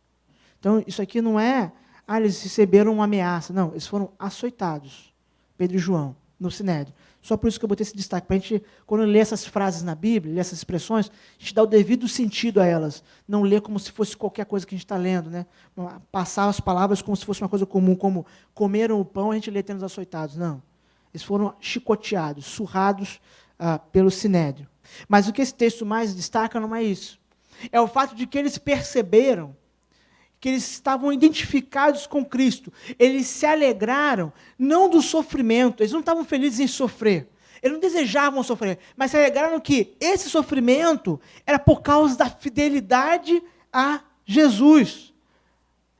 Então, isso aqui não é, eles receberam uma ameaça. Não, eles foram açoitados, Pedro e João, no Sinédrio. Só por isso que eu botei esse destaque, para a gente, quando lê essas frases na Bíblia, lê essas expressões, a gente dá o devido sentido a elas. Não lê como se fosse qualquer coisa que a gente está lendo, né? Passar as palavras como se fosse uma coisa comum, como comeram o pão, a gente lê tendo os açoitados. Não. Eles foram chicoteados, surrados pelo Sinédrio. Mas o que esse texto mais destaca não é isso. É o fato de que eles perceberam que eles estavam identificados com Cristo. Eles se alegraram, não do sofrimento, eles não estavam felizes em sofrer, eles não desejavam sofrer, mas se alegraram que esse sofrimento era por causa da fidelidade a Jesus.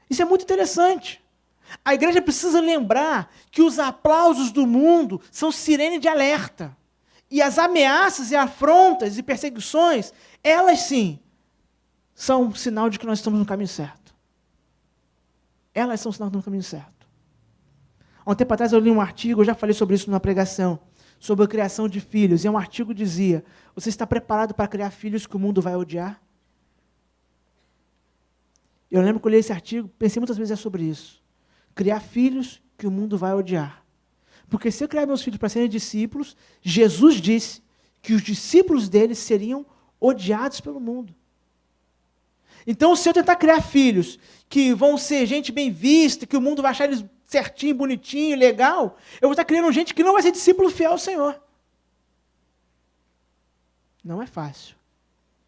Isso é muito interessante. A igreja precisa lembrar que os aplausos do mundo são sirene de alerta. E as ameaças e afrontas e perseguições, elas sim, são um sinal de que nós estamos no caminho certo. Elas são sinal do caminho certo. Há um tempo atrás eu li um artigo, eu já falei sobre isso numa pregação, sobre a criação de filhos, e um artigo dizia, você está preparado para criar filhos que o mundo vai odiar? Eu lembro que eu li esse artigo, pensei muitas vezes sobre isso. Criar filhos que o mundo vai odiar. Porque se eu criar meus filhos para serem discípulos, Jesus disse que os discípulos deles seriam odiados pelo mundo. Então, se eu tentar criar filhos que vão ser gente bem vista, que o mundo vai achar eles certinho, bonitinho, legal, eu vou estar criando gente que não vai ser discípulo fiel ao Senhor. Não é fácil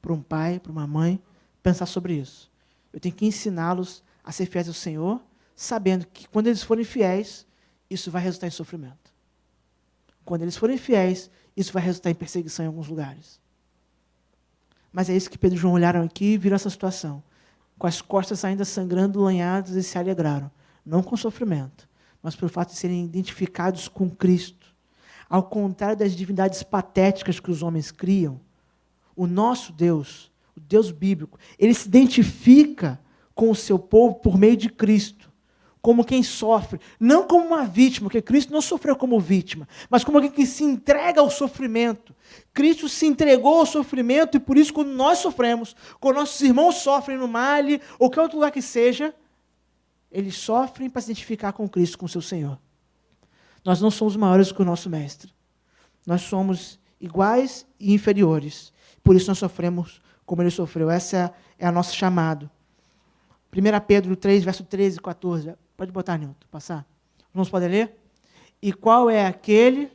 para um pai, para uma mãe, pensar sobre isso. Eu tenho que ensiná-los a ser fiéis ao Senhor, sabendo que quando eles forem fiéis, isso vai resultar em sofrimento. Quando eles forem fiéis, isso vai resultar em perseguição em alguns lugares. Mas é isso que Pedro e João olharam aqui e viram essa situação. com as costas ainda sangrando, lanhadas, e se alegraram, não com sofrimento, mas pelo fato de serem identificados com Cristo. Ao contrário das divindades patéticas que os homens criam, o nosso Deus, o Deus bíblico, ele se identifica com o seu povo por meio de Cristo, como quem sofre, não como uma vítima, porque Cristo não sofreu como vítima, mas como alguém que se entrega ao sofrimento. Cristo se entregou ao sofrimento e por isso quando nós sofremos, quando nossos irmãos sofrem no Mali, ou qualquer outro lugar que seja, eles sofrem para se identificar com Cristo, com o seu Senhor. Nós não somos maiores que o nosso Mestre. Nós somos iguais e inferiores. Por isso nós sofremos como ele sofreu. Essa é a nossa chamada. 1 Pedro 3, verso 13 e 14. Pode botar, Nilton, passar. Vamos poder ler? E qual é aquele...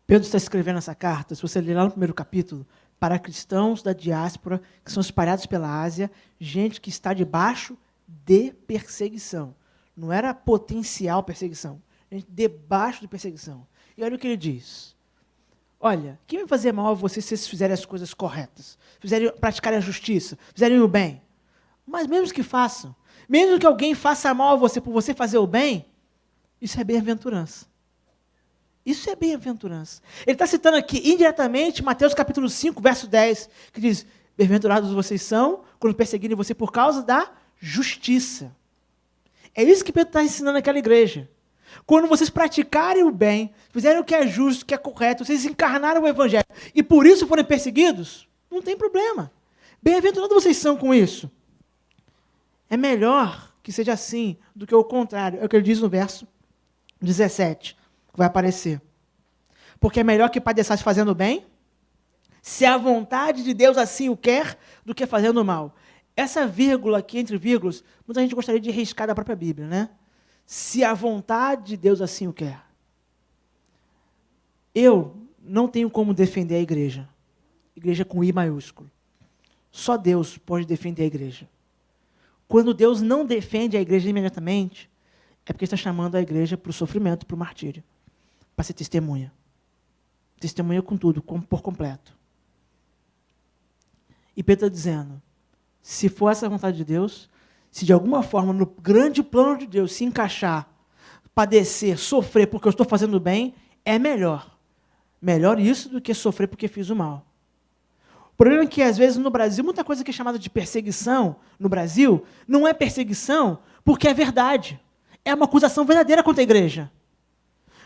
Pedro está escrevendo essa carta, se você ler lá no primeiro capítulo, para cristãos da diáspora que são espalhados pela Ásia, gente que está debaixo de perseguição. Não era potencial perseguição, gente debaixo de perseguição. E olha o que ele diz. Olha, quem vai fazer mal a vocês se vocês fizerem as coisas corretas? Praticarem a justiça, fizerem o bem? Mas mesmo que façam, mesmo que alguém faça mal a você por você fazer o bem, isso é bem-aventurança. Isso é bem-aventurança. Ele está citando aqui, indiretamente, Mateus capítulo 5, verso 10, que diz, bem-aventurados vocês são, quando perseguirem você por causa da justiça. É isso que Pedro está ensinando naquela igreja. Quando vocês praticarem o bem, fizerem o que é justo, o que é correto, vocês encarnaram o evangelho, e por isso forem perseguidos, não tem problema. Bem-aventurados vocês são com isso. É melhor que seja assim do que o contrário. É o que ele diz no verso 17. Que vai aparecer. Porque é melhor que padeçasse fazendo bem, se a vontade de Deus assim o quer, do que fazendo mal. Essa vírgula aqui, entre vírgulas, muita gente gostaria de riscar da própria Bíblia, né? Se a vontade de Deus assim o quer. Eu não tenho como defender a igreja. Igreja com I maiúsculo. Só Deus pode defender a igreja. Quando Deus não defende a igreja imediatamente, é porque está chamando a igreja para o sofrimento, para o martírio. Para ser testemunha. Testemunha com tudo, por completo. E Pedro está dizendo, se for essa a vontade de Deus, se de alguma forma no grande plano de Deus se encaixar, padecer, sofrer porque eu estou fazendo bem, é melhor. Melhor isso do que sofrer porque fiz o mal. O problema é que, às vezes, no Brasil, muita coisa que é chamada de perseguição, no Brasil, não é perseguição porque é verdade. É uma acusação verdadeira contra a igreja.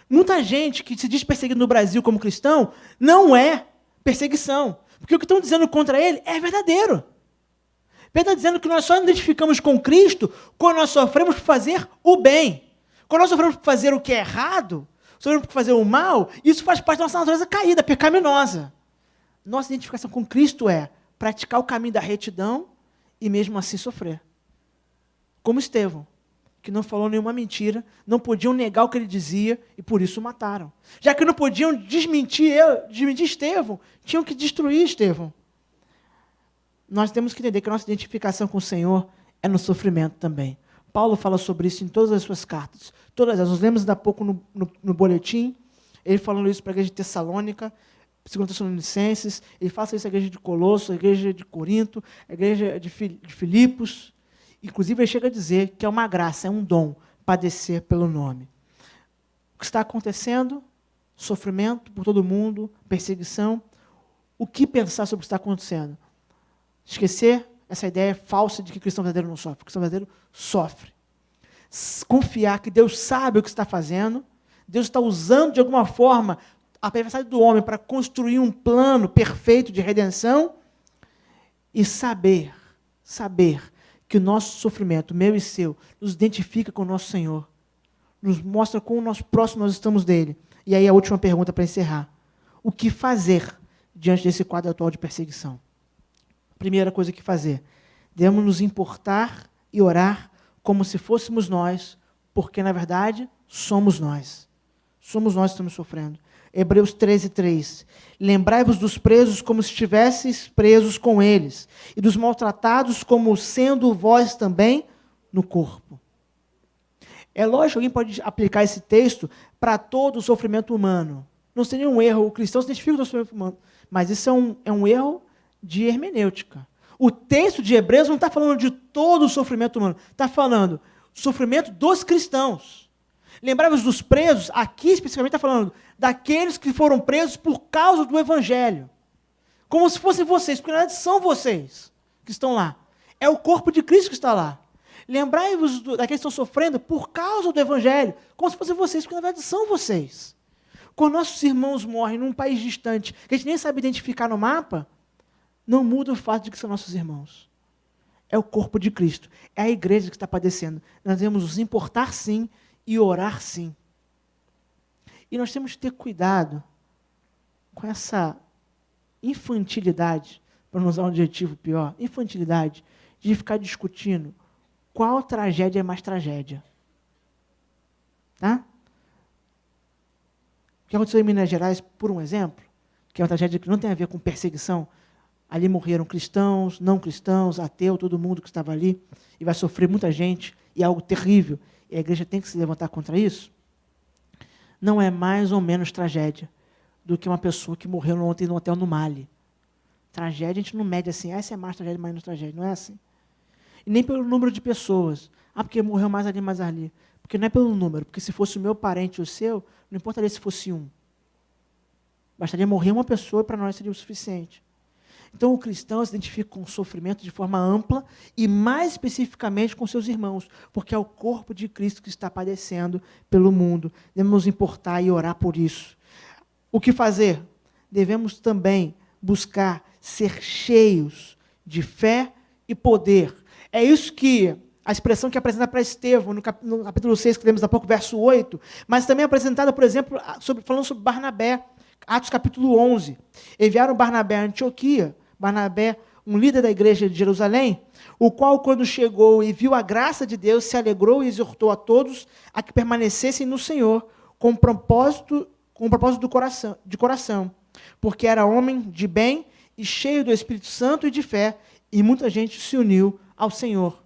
Muita gente que se diz perseguido no Brasil como cristão, não é perseguição. Porque o que estão dizendo contra ele é verdadeiro. Pedro está dizendo que nós só nos identificamos com Cristo quando nós sofremos por fazer o bem. Quando nós sofremos por fazer o que é errado, sofremos por fazer o mal, isso faz parte da nossa natureza caída, pecaminosa. Nossa identificação com Cristo é praticar o caminho da retidão e mesmo assim sofrer. Como Estevão, que não falou nenhuma mentira, não podiam negar o que ele dizia e por isso o mataram. Já que não podiam desmentir Estevão, tinham que destruir Estevão. Nós temos que entender que a nossa identificação com o Senhor é no sofrimento também. Paulo fala sobre isso em todas as suas cartas. Todas elas. Nós lemos ainda há pouco no boletim, ele falando isso para a igreja de Tessalônica, 2 Tessalonicenses, ele fala isso à igreja de Colosso, à igreja de Corinto, à igreja de Filipos. Inclusive, ele chega a dizer que é uma graça, é um dom, padecer pelo nome. O que está acontecendo? Sofrimento por todo mundo, perseguição. O que pensar sobre o que está acontecendo? Esquecer essa ideia falsa de que cristão verdadeiro não sofre. O cristão verdadeiro sofre. Confiar que Deus sabe o que está fazendo, Deus está usando de alguma forma a perversidade do homem para construir um plano perfeito de redenção e saber que o nosso sofrimento, meu e seu, nos identifica com o nosso Senhor, nos mostra quão próximo nós estamos dele. E aí a última pergunta para encerrar. O que fazer diante desse quadro atual de perseguição? Primeira coisa que fazer, devemos nos importar e orar como se fôssemos nós, porque, na verdade, somos nós. Somos nós que estamos sofrendo. Hebreus 13:3. Lembrai-vos dos presos como se estivesseis presos com eles, e dos maltratados como sendo vós também no corpo. É lógico que alguém pode aplicar esse texto para todo o sofrimento humano. Não seria um erro, o cristão se identifica com o sofrimento humano, mas isso é um erro de hermenêutica. O texto de Hebreus não está falando de todo o sofrimento humano, está falando do sofrimento dos cristãos. Lembrai-vos dos presos, aqui especificamente está falando daqueles que foram presos por causa do Evangelho. Como se fossem vocês, porque na verdade são vocês que estão lá. É o corpo de Cristo que está lá. Lembrai-vos daqueles que estão sofrendo por causa do Evangelho, como se fossem vocês, porque na verdade são vocês. Quando nossos irmãos morrem num país distante, que a gente nem sabe identificar no mapa, não muda o fato de que são nossos irmãos. É o corpo de Cristo. É a igreja que está padecendo. Nós devemos nos importar sim e orar sim. E nós temos que ter cuidado com essa infantilidade, para não usar um adjetivo pior, infantilidade, de ficar discutindo qual tragédia é mais tragédia. Tá? O que aconteceu em Minas Gerais, por um exemplo, que é uma tragédia que não tem a ver com perseguição, ali morreram cristãos, não cristãos, ateu, todo mundo que estava ali, e vai sofrer muita gente, e é algo terrível, e a igreja tem que se levantar contra isso, não é mais ou menos tragédia do que uma pessoa que morreu ontem no hotel no Mali. Tragédia a gente não mede assim, essa é mais tragédia, menos tragédia, não é assim. E nem pelo número de pessoas, porque morreu mais ali, mais ali. Porque não é pelo número, porque se fosse o meu parente ou o seu, não importaria se fosse um. Bastaria morrer uma pessoa e para nós seria o suficiente. Então o cristão se identifica com o sofrimento de forma ampla e mais especificamente com seus irmãos, porque é o corpo de Cristo que está padecendo pelo mundo. Devemos nos importar e orar por isso. O que fazer? Devemos também buscar ser cheios de fé e poder. É isso que a expressão que é apresentada para Estevão, no capítulo 6, que lemos há pouco, verso 8, mas também apresentada, por exemplo, falando sobre Barnabé, Atos capítulo 11. Enviaram Barnabé a Antioquia, Barnabé, um líder da igreja de Jerusalém, o qual, quando chegou e viu a graça de Deus, se alegrou e exortou a todos a que permanecessem no Senhor, com o propósito de coração, porque era homem de bem e cheio do Espírito Santo e de fé, e muita gente se uniu ao Senhor.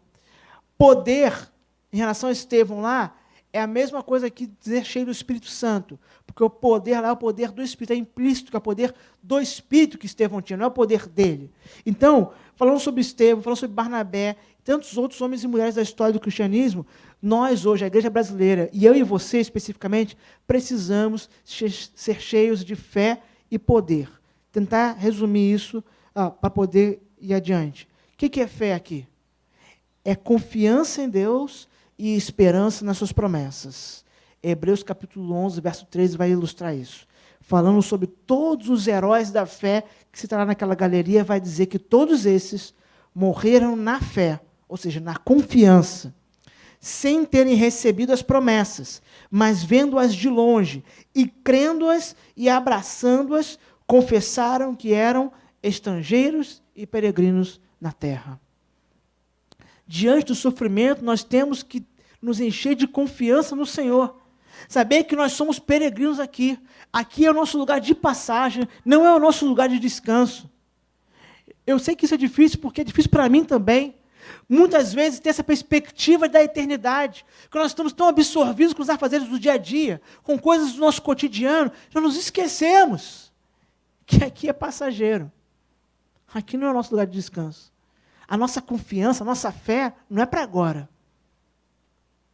Poder, em relação a Estevão lá, é a mesma coisa que dizer cheio do Espírito Santo, porque o poder lá é o poder do Espírito, é implícito que é o poder do Espírito que Estevão tinha, não é o poder dele. Então, falando sobre Estevão, falando sobre Barnabé, tantos outros homens e mulheres da história do cristianismo, nós hoje, a igreja brasileira, e eu e você especificamente, precisamos ser cheios de fé e poder. Tentar resumir isso para poder ir adiante. O que é fé aqui? É confiança em Deus e esperança nas suas promessas. Hebreus capítulo 11, verso 13 vai ilustrar isso. Falando sobre todos os heróis da fé que se está lá naquela galeria, vai dizer que todos esses morreram na fé, ou seja, na confiança, sem terem recebido as promessas, mas vendo-as de longe e crendo-as e abraçando-as, confessaram que eram estrangeiros e peregrinos na terra. Diante do sofrimento, nós temos que nos encher de confiança no Senhor. Saber que nós somos peregrinos aqui. Aqui é o nosso lugar de passagem, não é o nosso lugar de descanso. Eu sei que isso é difícil, porque é difícil para mim também. Muitas vezes ter essa perspectiva da eternidade, que nós estamos tão absorvidos com os afazeres do dia a dia, com coisas do nosso cotidiano, já nos esquecemos que aqui é passageiro. Aqui não é o nosso lugar de descanso. A nossa confiança, a nossa fé, não é para agora.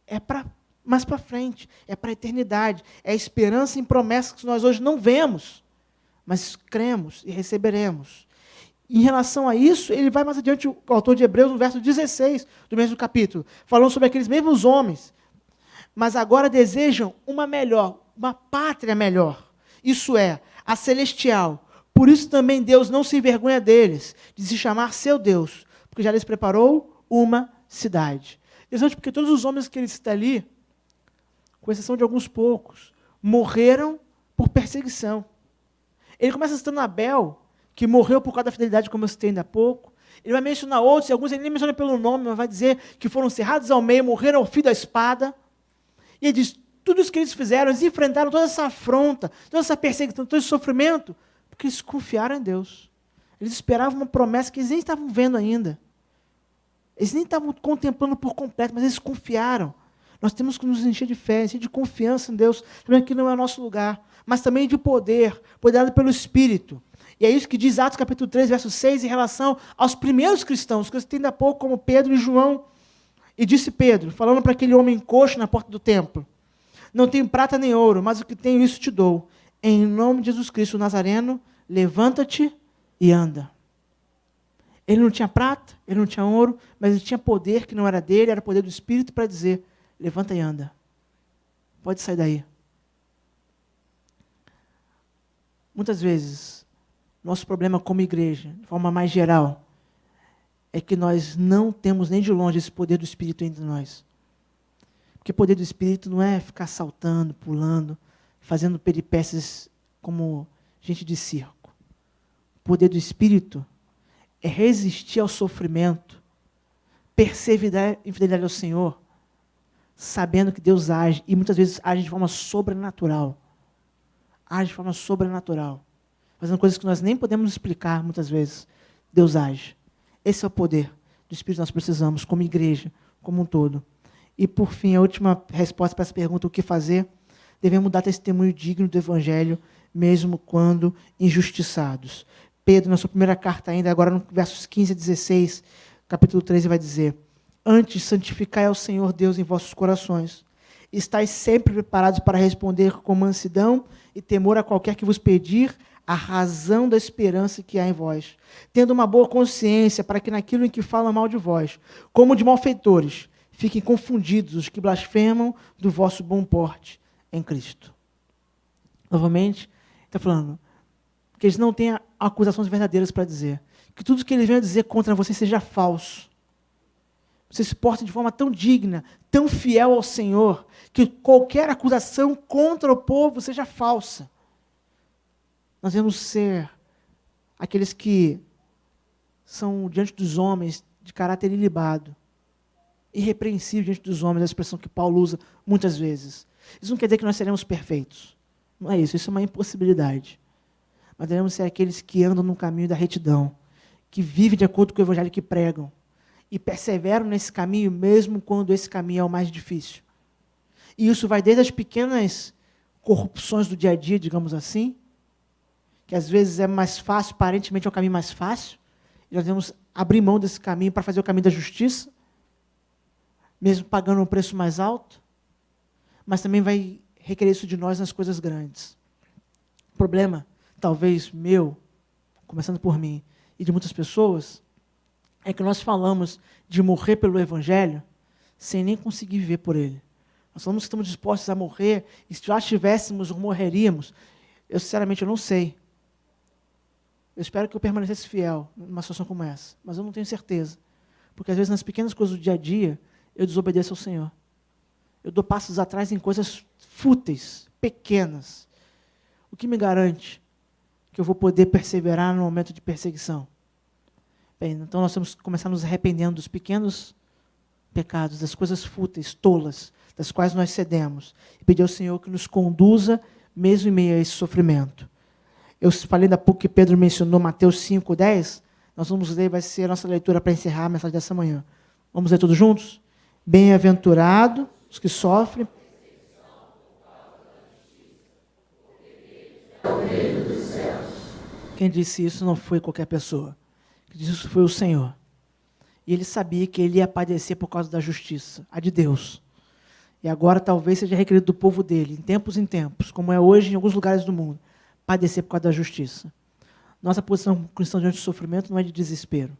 É para mais para frente. É para a eternidade. É a esperança em promessas que nós hoje não vemos, mas cremos e receberemos. Em relação a isso, ele vai mais adiante, o autor de Hebreus, no verso 16 do mesmo capítulo, falando sobre aqueles mesmos homens, mas agora desejam uma melhor, uma pátria melhor. Isso é, a celestial. Por isso também Deus não se envergonha deles, de se chamar seu Deus, porque já lhes preparou uma cidade. Interessante, porque todos os homens que ele cita ali, com exceção de alguns poucos, morreram por perseguição. Ele começa citando Abel, que morreu por causa da fidelidade, como eu citei ainda há pouco. Ele vai mencionar outros, e alguns ele nem menciona pelo nome, mas vai dizer que foram cerrados ao meio, morreram ao fio da espada. E ele diz, tudo isso que eles fizeram, eles enfrentaram toda essa afronta, toda essa perseguição, todo esse sofrimento, porque eles confiaram em Deus. Eles esperavam uma promessa que eles nem estavam vendo ainda. Eles nem estavam contemplando por completo, mas eles confiaram. Nós temos que nos encher de fé, encher de confiança em Deus, sabendo que não é o nosso lugar, mas também de poder dado pelo Espírito. E é isso que diz Atos capítulo 3, verso 6, em relação aos primeiros cristãos, que eu citei ainda há pouco, como Pedro e João. E disse Pedro, falando para aquele homem coxo na porta do templo: não tenho prata nem ouro, mas o que tenho, isso te dou. Em nome de Jesus Cristo Nazareno, levanta-te e anda. Ele não tinha prata, ele não tinha ouro, mas ele tinha poder que não era dele, era poder do Espírito para dizer: levanta e anda. Pode sair daí. Muitas vezes, nosso problema como igreja, de forma mais geral, é que nós não temos nem de longe esse poder do Espírito entre nós. Porque o poder do Espírito não é ficar saltando, pulando, fazendo peripécias como gente de circo. O poder do Espírito é resistir ao sofrimento, perseverar em fidelidade ao Senhor, sabendo que Deus age, e muitas vezes age de forma sobrenatural. Age de forma sobrenatural. Fazendo coisas que nós nem podemos explicar, muitas vezes. Deus age. Esse é o poder do Espírito que nós precisamos, como igreja, como um todo. E, por fim, a última resposta para essa pergunta, o que fazer? Devemos dar testemunho digno do Evangelho, mesmo quando injustiçados. Pedro, na sua primeira carta ainda, agora no versos 15 a 16, capítulo 13, vai dizer: antes, santificai ao Senhor Deus em vossos corações. Estais sempre preparados para responder com mansidão e temor a qualquer que vos pedir a razão da esperança que há em vós, tendo uma boa consciência para que naquilo em que falam mal de vós, como de malfeitores, fiquem confundidos os que blasfemam do vosso bom porte em Cristo. Novamente, está falando que eles não têm acusações verdadeiras para dizer, que tudo que eles venham dizer contra você seja falso. Você se porta de forma tão digna, tão fiel ao Senhor, que qualquer acusação contra o povo seja falsa. Nós devemos ser aqueles que são, diante dos homens, de caráter ilibado, irrepreensível diante dos homens, a expressão que Paulo usa muitas vezes. Isso não quer dizer que nós seremos perfeitos. Não é isso é uma impossibilidade. Mas devemos ser aqueles que andam no caminho da retidão, que vivem de acordo com o Evangelho que pregam, e perseveram nesse caminho, mesmo quando esse caminho é o mais difícil. E isso vai desde as pequenas corrupções do dia a dia, digamos assim, que às vezes é mais fácil, aparentemente é o caminho mais fácil, e nós devemos abrir mão desse caminho para fazer o caminho da justiça, mesmo pagando um preço mais alto, mas também vai requerer isso de nós nas coisas grandes. O problema, talvez meu, começando por mim, e de muitas pessoas, é que nós falamos de morrer pelo Evangelho sem nem conseguir viver por ele. Nós falamos que estamos dispostos a morrer, e se já estivéssemos ou morreríamos, eu sinceramente eu não sei. Eu espero que eu permanecesse fiel numa situação como essa, mas eu não tenho certeza. Porque às vezes nas pequenas coisas do dia a dia, eu desobedeço ao Senhor. Eu dou passos atrás em coisas fúteis, pequenas. O que me garante que eu vou poder perseverar no momento de perseguição? Bem, então nós temos que começar nos arrependendo dos pequenos pecados, das coisas fúteis, tolas, das quais nós cedemos. E pedir ao Senhor que nos conduza mesmo em meio a esse sofrimento. Eu falei da pouco que Pedro mencionou Mateus 5:10. Nós vamos ler, vai ser a nossa leitura para encerrar a mensagem dessa manhã. Vamos ler todos juntos? Bem-aventurado os que sofrem. Quem disse isso não foi qualquer pessoa. Quem disse isso foi o Senhor. E ele sabia que ele ia padecer por causa da justiça, a de Deus. E agora talvez seja requerido do povo dele, em tempos, como é hoje em alguns lugares do mundo, padecer por causa da justiça. Nossa posição cristã diante do sofrimento não é de desespero.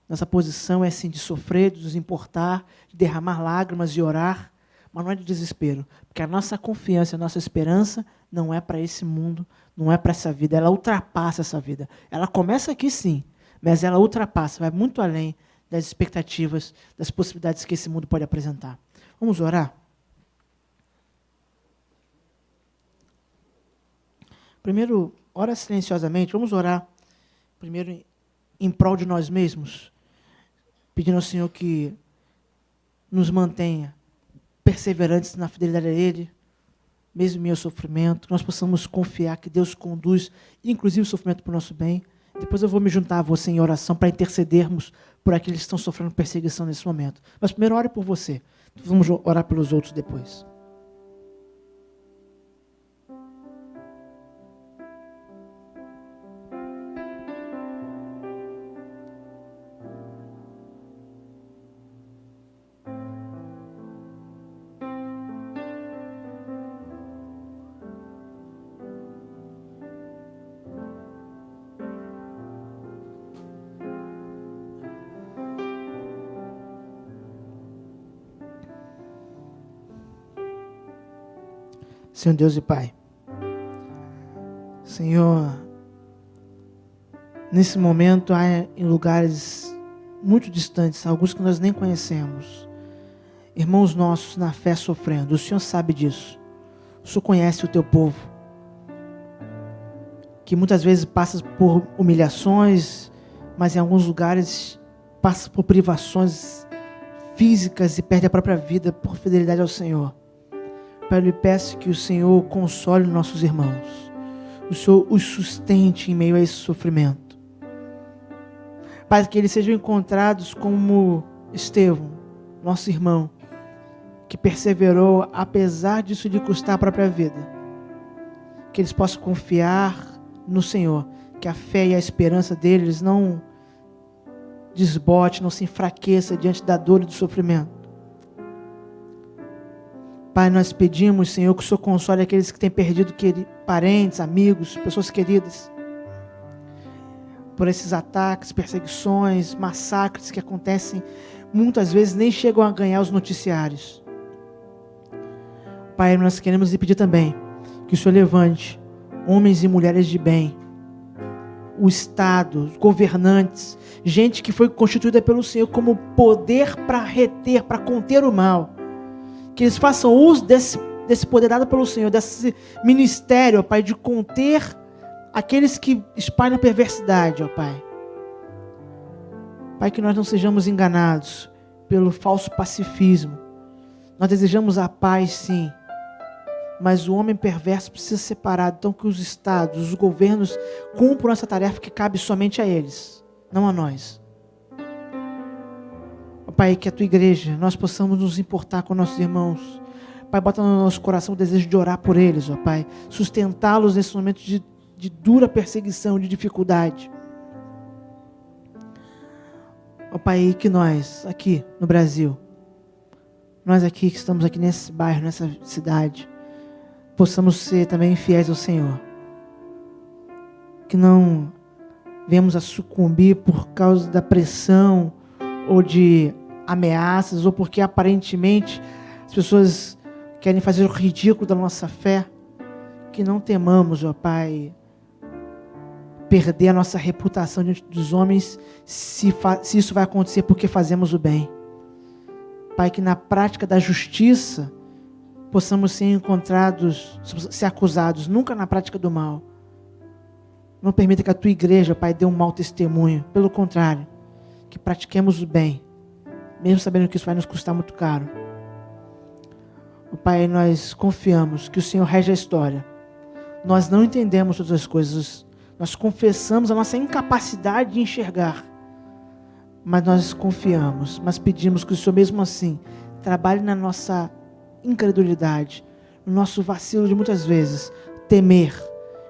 Nossa posição é sim de sofrer, de nos importar, de derramar lágrimas e orar, mas não é de desespero. Porque a nossa confiança, a nossa esperança não é para esse mundo, não é para essa vida, ela ultrapassa essa vida. Ela começa aqui sim, mas ela ultrapassa, vai muito além das expectativas, das possibilidades que esse mundo pode apresentar. Vamos orar? Primeiro, ora silenciosamente, vamos orar primeiro em prol de nós mesmos, pedindo ao Senhor que nos mantenha perseverantes na fidelidade a Ele, mesmo em meio ao sofrimento, que nós possamos confiar que Deus conduz, inclusive o sofrimento para o nosso bem. Depois eu vou me juntar a você em oração para intercedermos por aqueles que estão sofrendo perseguição nesse momento. Mas primeiro ore por você. Vamos orar pelos outros depois. Senhor Deus e Pai, Senhor, nesse momento há em lugares muito distantes, alguns que nós nem conhecemos, irmãos nossos na fé sofrendo. O Senhor sabe disso. O Senhor conhece o teu povo, que muitas vezes passa por humilhações, mas em alguns lugares passa por privações físicas e perde a própria vida por fidelidade ao Senhor. Pai, eu lhe peço que o Senhor console nossos irmãos, o Senhor os sustente em meio a esse sofrimento. Pai, que eles sejam encontrados como Estevão, nosso irmão, que perseverou apesar disso lhe custar a própria vida. Que eles possam confiar no Senhor, que a fé e a esperança deles não desbote, não se enfraqueça diante da dor e do sofrimento. Pai, nós pedimos, Senhor, que o Senhor console aqueles que têm perdido parentes, amigos, pessoas queridas, por esses ataques, perseguições, massacres que acontecem, muitas vezes nem chegam a ganhar os noticiários. Pai, nós queremos lhe pedir também que o Senhor levante homens e mulheres de bem, o Estado, os governantes, gente que foi constituída pelo Senhor como poder para reter, para conter o mal. Que eles façam uso desse poder dado pelo Senhor, desse ministério, ó Pai, de conter aqueles que espalham perversidade, ó Pai. Pai, que nós não sejamos enganados pelo falso pacifismo. Nós desejamos a paz, sim, mas o homem perverso precisa ser separado. Então que os estados, os governos cumpram essa tarefa que cabe somente a eles, não a nós. Pai, que a tua igreja, nós possamos nos importar com nossos irmãos. Pai, bota no nosso coração o desejo de orar por eles, ó Pai. Sustentá-los nesse momento de dura perseguição, de dificuldade. Ó Pai, que nós, aqui no Brasil, nós aqui que estamos aqui nesse bairro, nessa cidade, possamos ser também fiéis ao Senhor. Que não venhamos a sucumbir por causa da pressão ou de ameaças, ou porque aparentemente as pessoas querem fazer o ridículo da nossa fé. Que não temamos, ó Pai, perder a nossa reputação diante dos homens, se isso vai acontecer porque fazemos o bem. Pai, que na prática da justiça possamos ser encontrados, ser acusados, nunca na prática do mal. Não permita que a tua igreja, Pai, dê um mau testemunho. Pelo contrário, que pratiquemos o bem, mesmo sabendo que isso vai nos custar muito caro. Pai, nós confiamos que o Senhor rege a história. Nós não entendemos todas as coisas. Nós confessamos a nossa incapacidade de enxergar. Mas nós confiamos, mas pedimos que o Senhor mesmo assim trabalhe na nossa incredulidade, no nosso vacilo de muitas vezes, temer,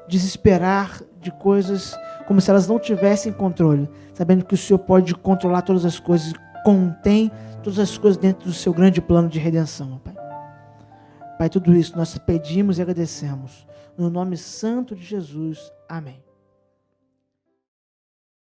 desesperar de coisas como se elas não tivessem controle, sabendo que o Senhor pode controlar todas as coisas, contém todas as coisas dentro do seu grande plano de redenção, Pai. Pai, tudo isso nós pedimos e agradecemos. No nome santo de Jesus. Amém.